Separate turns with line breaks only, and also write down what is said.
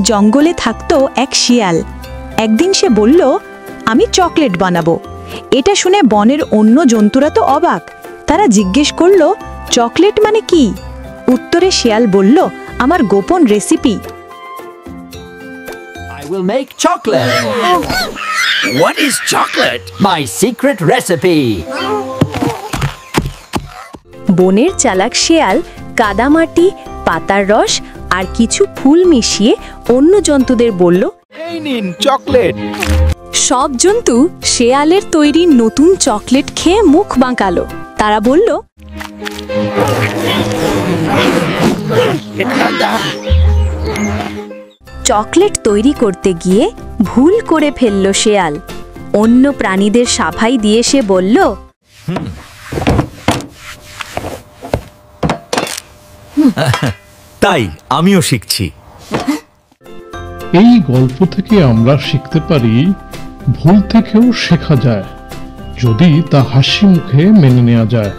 জঙ্গলে থাকতো এক শিয়াল। একদিন সে বলল, আমি চকলেট বানাবো। এটা শুনে বনের অন্য জন্তুরা তো অবাক। তারা জিজ্ঞেস করল, চকলেট মানে কি? উত্তরে শিয়াল বলল, আমার গোপন recipe.
I will make chocolate.
What is chocolate?
My secret recipe.
বনের চালাক শিয়াল কাদামাটি, পাতার রস আর কিছু ফুল মিশিয়ে অন্য জন্তুদের বলল,
এই নিন চকলেট।
সব জন্তু শেয়ালের তৈরি নতুন চকলেট খেয়ে মুখ বাঁকালো। তারা বলল, চকলেট তৈরি করতে গিয়ে ভুল করে ফেলল শেয়াল। অন্য প্রাণীদের সাফাই দিয়ে সে বলল,
তাই আমিও শিখছি।
এই গল্প থেকে আমরা শিখতে পারি, ভুল থেকেও শেখা যায় যদি তা হাসি মুখে মেনে নেওয়া যায়।